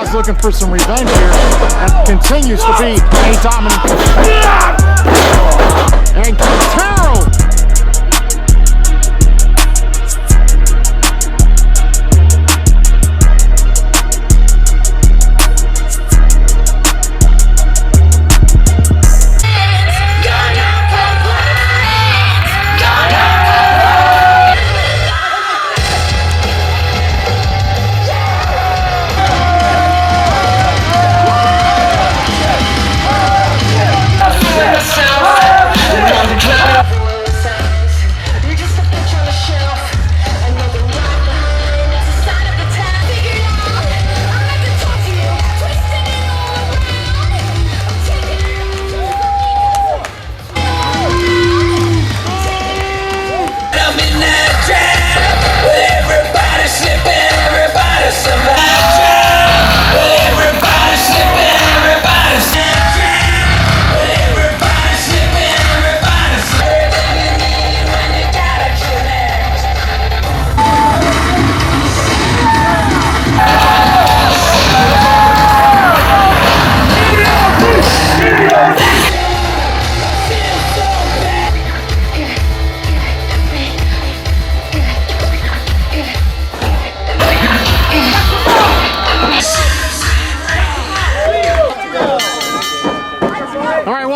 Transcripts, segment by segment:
Boz looking for some revenge here and continues to be a dominant. And Quintero.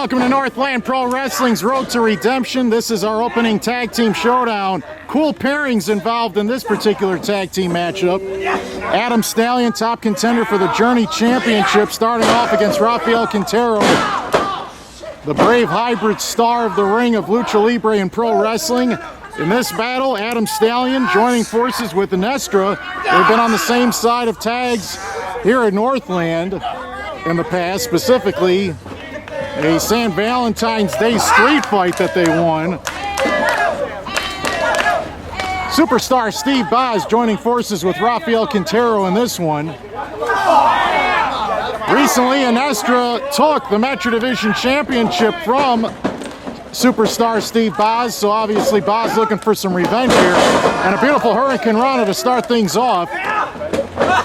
Welcome to Northland Pro Wrestling's Road to Redemption. This is our opening tag team showdown. Cool pairings involved in this particular tag team matchup. Adam Stallion, top contender for the Journey Championship, starting off against Rafael Quintero, the brave hybrid star of the ring of Lucha Libre and Pro Wrestling. In this battle, Adam Stallion joining forces with Iniestra. They've been on the same side of tags here at Northland in the past, specifically a St. Valentine's Day street fight that they won. Superstar Steve Boz joining forces with Rafael Quintero in this one. Recently, Iniestra took the Metro Division Championship from Superstar Steve Boz, so obviously Boz looking for some revenge here. And a beautiful Hurricane Runner to start things off.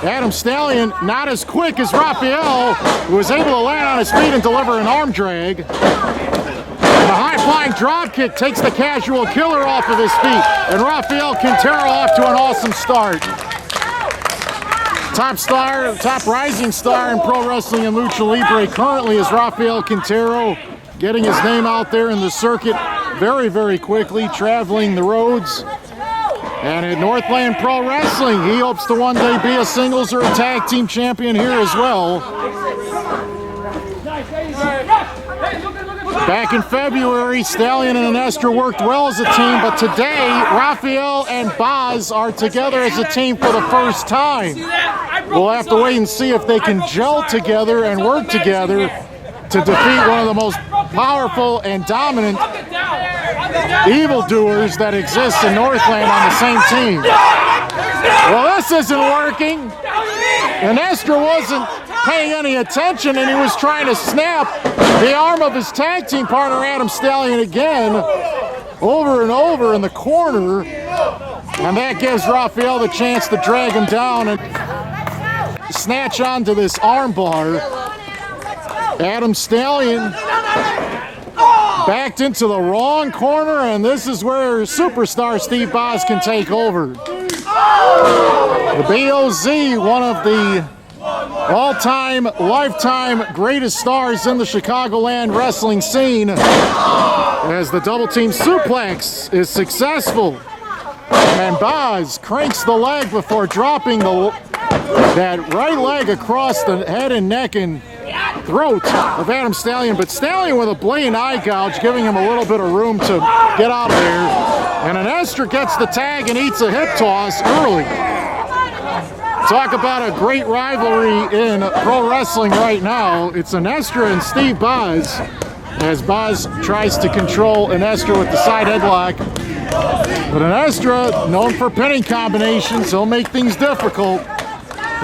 Adam Stallion not as quick as Rafael, who was able to land on his feet and deliver an arm drag. And a high-flying drop kick takes the casual killer off of his feet. And Rafael Quintero off to an awesome start. Top rising star in pro wrestling and Lucha Libre currently is Rafael Quintero, getting his name out there in the circuit very, very quickly, traveling the roads. And at Northland Pro Wrestling, he hopes to one day be a singles or a tag team champion here as well. Back in February, Stallion and Iniestra worked well as a team, but today, Rafael and Boz are together as a team for the first time. We'll have to wait and see if they can gel together and work together to defeat one of the most powerful and dominant evildoers that exists in Northland on the same team. Well, this isn't working. Iniestra wasn't paying any attention, and he was trying to snap the arm of his tag team partner, Adam Stallion, again, over and over in the corner. And that gives Rafael the chance to drag him down and snatch onto this arm bar. Adam Stallion backed into the wrong corner, and this is where superstar Steve Boz can take over. The BOZ, one of the all-time, lifetime greatest stars in the Chicagoland wrestling scene, as the double team suplex is successful. And Boz cranks the leg before dropping that right leg across the head and neck and throat of Adam Stallion, but Stallion with a blatant eye gouge, giving him a little bit of room to get out of there. And Iniestra gets the tag and eats a hip toss early. Talk about a great rivalry in pro wrestling right now. It's Iniestra and Steve Boz, as Boz tries to control Iniestra with the side headlock. But Iniestra, known for pinning combinations, he'll make things difficult.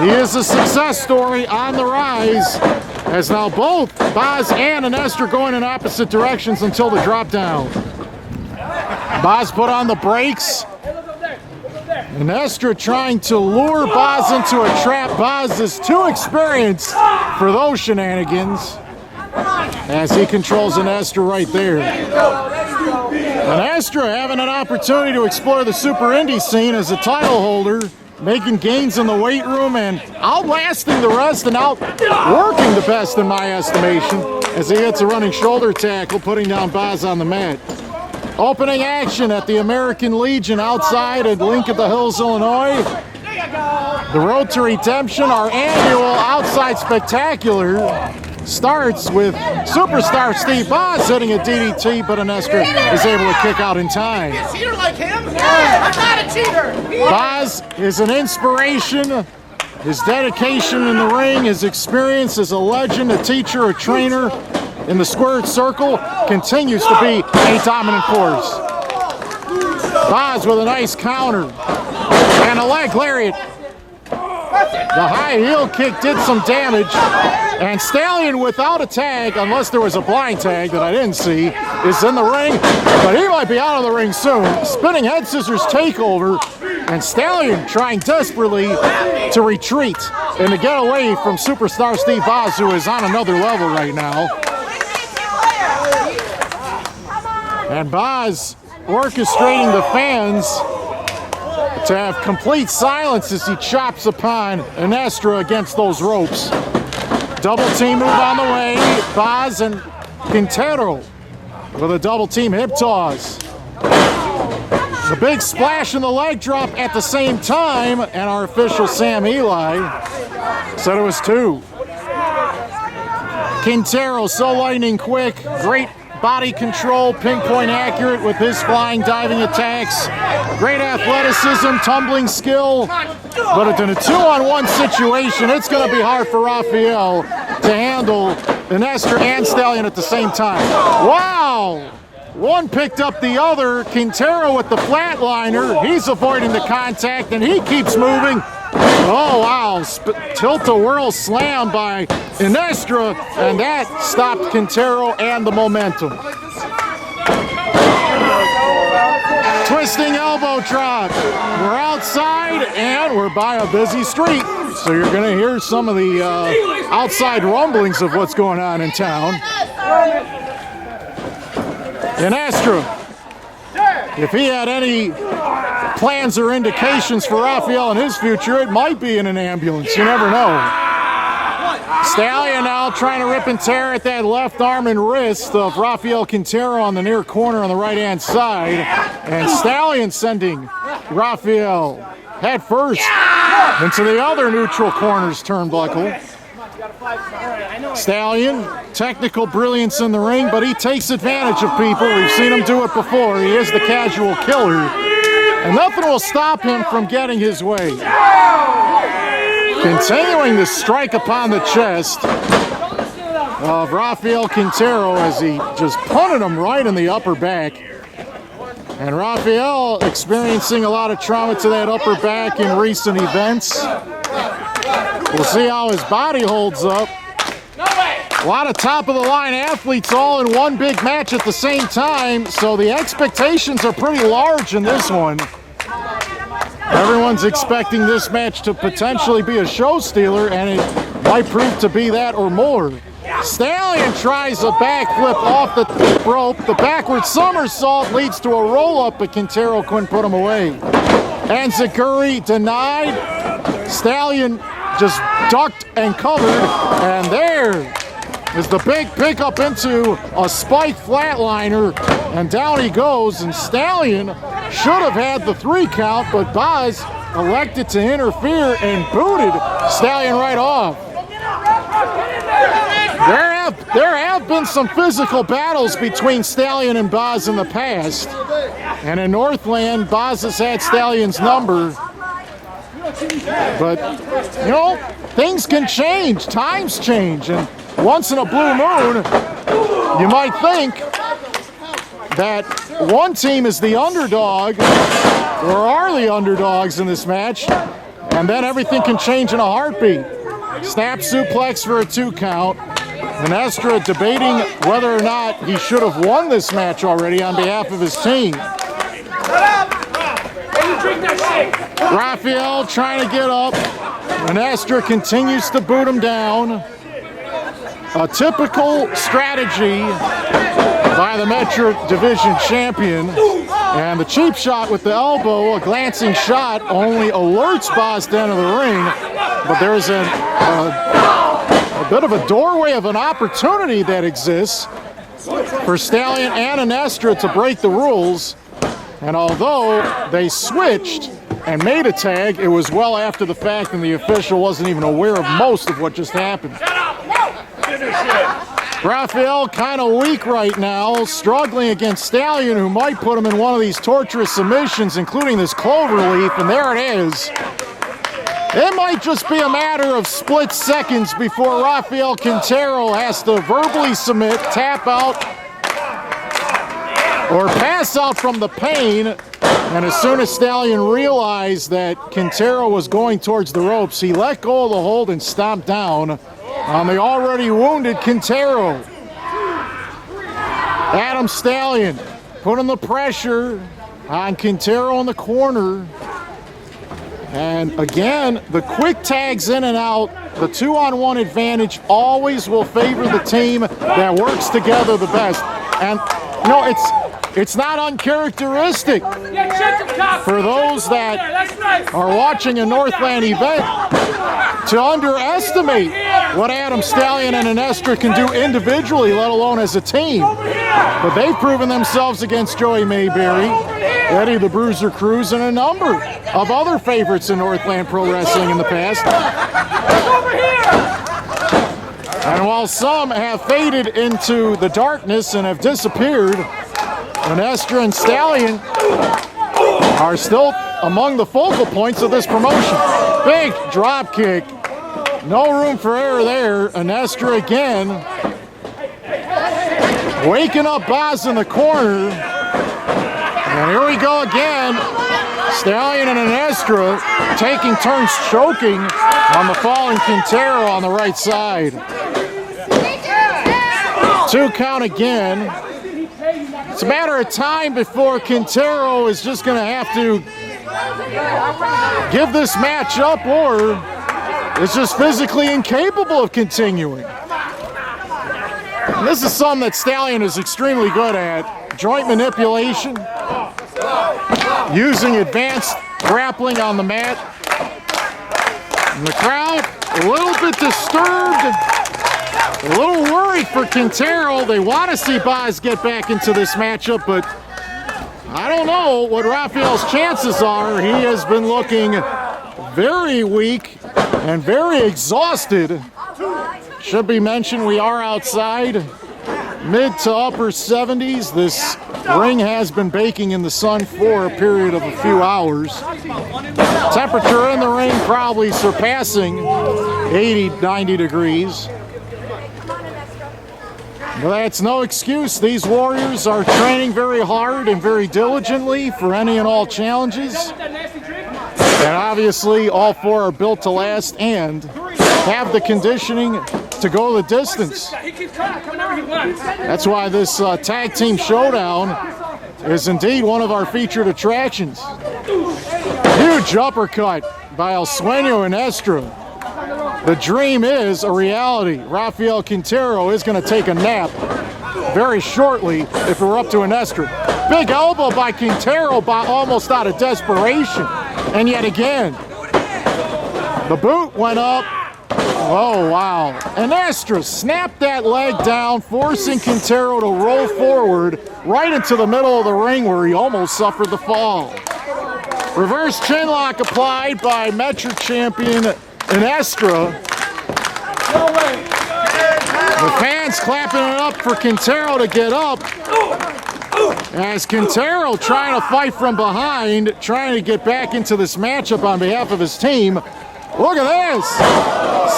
He is a success story on the rise, as now both Boz and Iniestra going in opposite directions until the drop down. Boz put on the brakes. Iniestra trying to lure Boz into a trap. Boz is too experienced for those shenanigans as he controls Iniestra right there. Iniestra having an opportunity to explore the super indie scene as a title holder, making gains in the weight room and outlasting the rest and outworking the best in my estimation as he hits a running shoulder tackle, putting down Boz on the mat. Opening action at the American Legion outside at Link of the Hills, Illinois. The Road to Redemption, our annual outside spectacular, starts with superstar Steve Boz hitting a DDT, but Iniestra is able to kick out in time. Cheater like him? I'm not a cheater. Boz is an inspiration. His dedication in the ring, his experience as a legend, a teacher, a trainer in the squared circle continues to be a dominant force. Boz with a nice counter and a leg lariat. The high heel kick did some damage, and Stallion without a tag, unless there was a blind tag that I didn't see, is in the ring, but he might be out of the ring soon. Spinning head scissors takeover, and Stallion trying desperately to retreat and to get away from superstar Steve Boz, who is on another level right now. And Boz orchestrating the fans to have complete silence as he chops upon Iniestra against those ropes. Double team move on the way. Boz and Quintero with a double team hip toss. The big splash and the leg drop at the same time, and our official Sam Eli said it was 2. Quintero so lightning quick, great body control, pinpoint accurate with his flying diving attacks. Great athleticism, tumbling skill. But in a 2-on-1 situation, it's going to be hard for Rafael to handle Iniestra and Stallion at the same time. Wow! One picked up the other. Quintero with the flatliner. He's avoiding the contact, and he keeps moving. Oh, wow. Tilt-a-whirl slam by Iniestra, and that stopped Quintero and the momentum. Twisting elbow drop. We're outside, and we're by a busy street. So you're going to hear some of the outside rumblings of what's going on in town. Iniestra, if he had any plans or indications for Rafael in his future, it might be in an ambulance. You never know. Stallion now trying to rip and tear at that left arm and wrist of Rafael Quintero on the near corner on the right-hand side. And Stallion sending Rafael head first into the other neutral corner's turnbuckle. Stallion, technical brilliance in the ring, but he takes advantage of people. We've seen him do it before. He is the casual killer. And nothing will stop him from getting his way. Continuing to strike upon the chest of Rafael Quintero as he just punted him right in the upper back. And Rafael experiencing a lot of trauma to that upper back in recent events. We'll see how his body holds up. A lot of top-of-the-line athletes all in one big match at the same time, so the expectations are pretty large in this one. Everyone's expecting this match to potentially be a show stealer, and it might prove to be that or more. Stallion tries a backflip off the rope. The backward somersault leads to a roll-up, but Quintero couldn't put him away. And Zaguri denied. Stallion just ducked and covered, and there is the big pickup into a spike flatliner, and down he goes, and Stallion should have had the 3 count, but Boz elected to interfere and booted Stallion right off. There have been some physical battles between Stallion and Boz in the past, and in Northland, Boz has had Stallion's number. But, you know, things can change, times change, and once in a blue moon, you might think that one team is the underdog, or are the underdogs in this match, and then everything can change in a heartbeat. Snap suplex for a 2 count. Iniestra debating whether or not he should have won this match already on behalf of his team. Hey, you drink that shit! Rafael trying to get up. Iniestra continues to boot him down. A typical strategy by the Metro Division champion. And the cheap shot with the elbow, a glancing shot, only alerts Boz to enter the ring. But there's a bit of a doorway of an opportunity that exists for Stallion and Iniestra to break the rules. And although they switched and made a tag, it was well after the fact and the official wasn't even aware of most of what just happened. Rafael kind of weak right now, struggling against Stallion, who might put him in one of these torturous submissions, including this cloverleaf, and there it is. It might just be a matter of split seconds before Rafael Quintero has to verbally submit, tap out, or pass out from the pain. And as soon as Stallion realized that Quintero was going towards the ropes, he let go of the hold and stomped down on the already wounded Quintero. Adam Stallion putting the pressure on Quintero in the corner. And again, the quick tags in and out, the 2-on-1 advantage always will favor the team that works together the best. And you know, it's not uncharacteristic for those that are watching a Northland event to underestimate what Adam Stallion and Iniestra can do individually, let alone as a team. But they've proven themselves against Joey Mayberry, Eddie the Bruiser Cruz, and a number of other favorites in Northland Pro Wrestling in the past. And while some have faded into the darkness and have disappeared, Iniestra and Stallion are still among the focal points of this promotion. Big drop kick. No room for error there. Iniestra again. Waking up Boz in the corner. And here we go again. Stallion and Iniestra taking turns choking on the fallen Quintero on the right side. 2 count again. It's a matter of time before Quintero is just going to have to give this match up, or is just physically incapable of continuing. And this is something that Stallion is extremely good at. Joint manipulation, using advanced grappling on the mat. And the crowd a little bit disturbed, a little worried for Quintero. They want to see Boz get back into this matchup, but I don't know what Rafael's chances are. He has been looking very weak and very exhausted. Should be mentioned, we are outside, mid to upper 70s. This ring has been baking in the sun for a period of a few hours. Temperature in the ring probably surpassing 80, 90 degrees. But that's no excuse. These warriors are training very hard and very diligently for any and all challenges. And obviously, all 4 are built to last and have the conditioning to go the distance. That's why this tag team showdown is indeed one of our featured attractions. Huge uppercut by El Sueño Iniestra. The dream is a reality. Rafael Quintero is going to take a nap very shortly if it were up to Iniestra. Big elbow by Quintero, almost out of desperation. And yet again, the boot went up. Oh, wow. Iniestra snapped that leg down, forcing Quintero to roll forward right into the middle of the ring where he almost suffered the fall. Reverse chinlock applied by Metro champion Iniestra. The fans clapping it up for Quintero to get up. As Quintero trying to fight from behind, trying to get back into this matchup on behalf of his team. Look at this.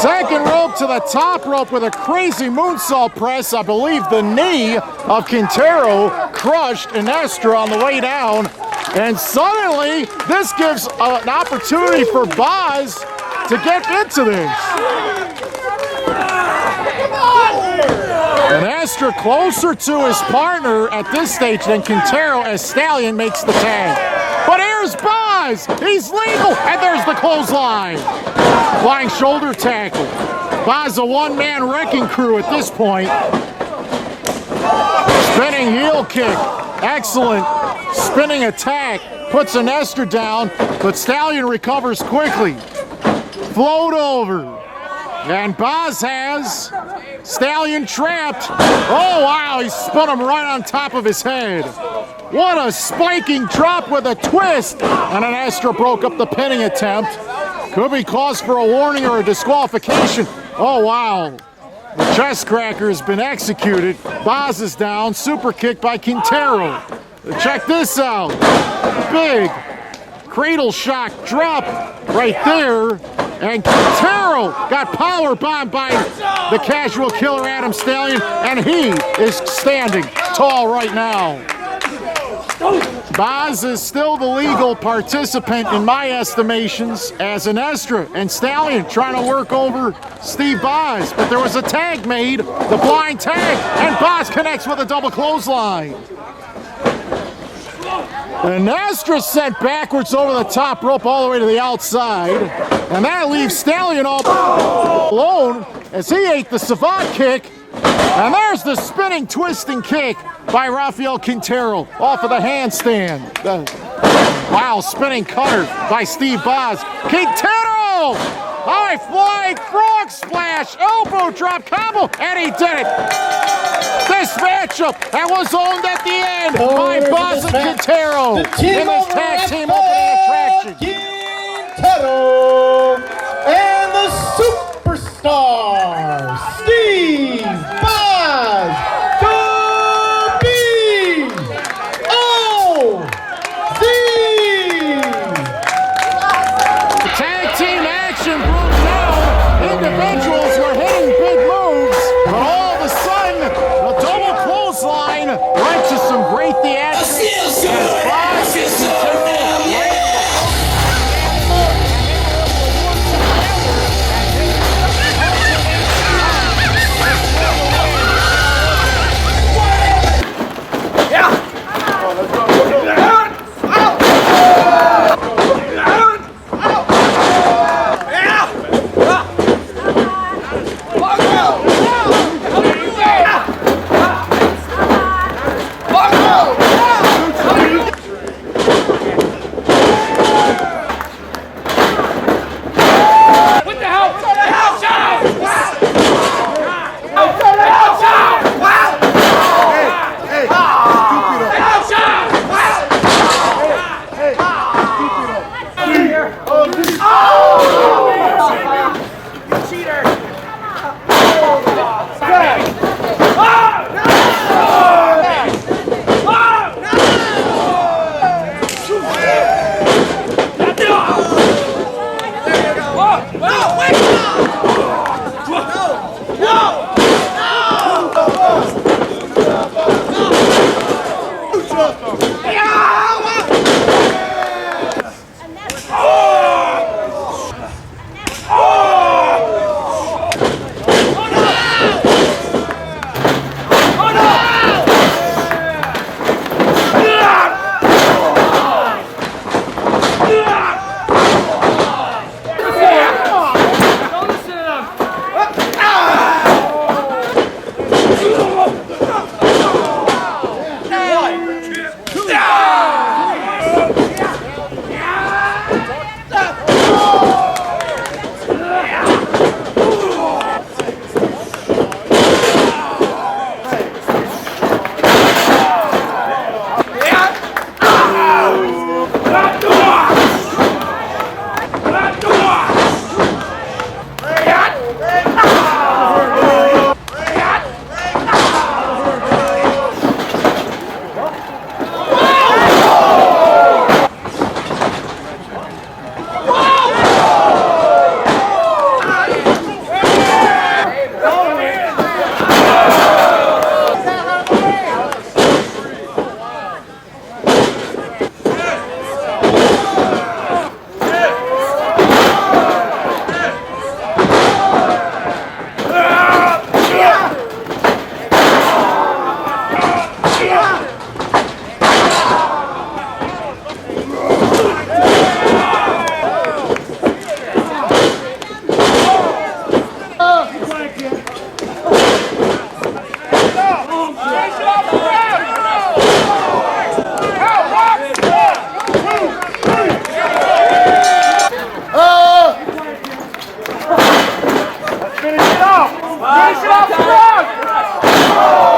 Second rope to the top rope with a crazy moonsault press. I believe the knee of Quintero crushed Iniestra on the way down. And suddenly, this gives an opportunity for Boz to get into this. Iniestra closer to his partner at this stage than Quintero as Stallion makes the tag. But here's Boz. Boz, he's legal, and there's the clothesline. Flying shoulder tackle. Boz a one-man wrecking crew at this point. Spinning heel kick, excellent. Spinning attack, puts Iniestra down, but Stallion recovers quickly. Float over, and Boz has Stallion trapped. Oh wow, he spun him right on top of his head. What a spiking drop with a twist, and Iniestra broke up the pinning attempt. Could be cause for a warning or a disqualification. Oh wow, the chest cracker has been executed. Boz is down, super kick by Quintero. Check this out, big cradle shock drop right there, and Quintero got power bombed by the casual killer Adam Stallion, and he is standing tall right now. Boz is still the legal participant in my estimations, as Iniestra and Stallion trying to work over Steve Boz, but there was a tag made, the blind tag, and Boz connects with a double clothesline. Iniestra sent backwards over the top rope all the way to the outside, and that leaves Stallion all alone as he ate the savant kick, and there's the spinning, twisting kick by Rafael Quintero off of the handstand. Wow, spinning cutter by Steve Boz. Quintero! High flying frog splash, elbow drop combo, and he did it. This matchup that was owned at the end by Boz and Quintero in this tag team opening attraction. Quintero and the superstar Steve Boz, The tag team action broke down. Individuals were hitting big moves, but all of a sudden, the double clothesline led to some great theatrics. As Boz and Quintero Finish it off strong!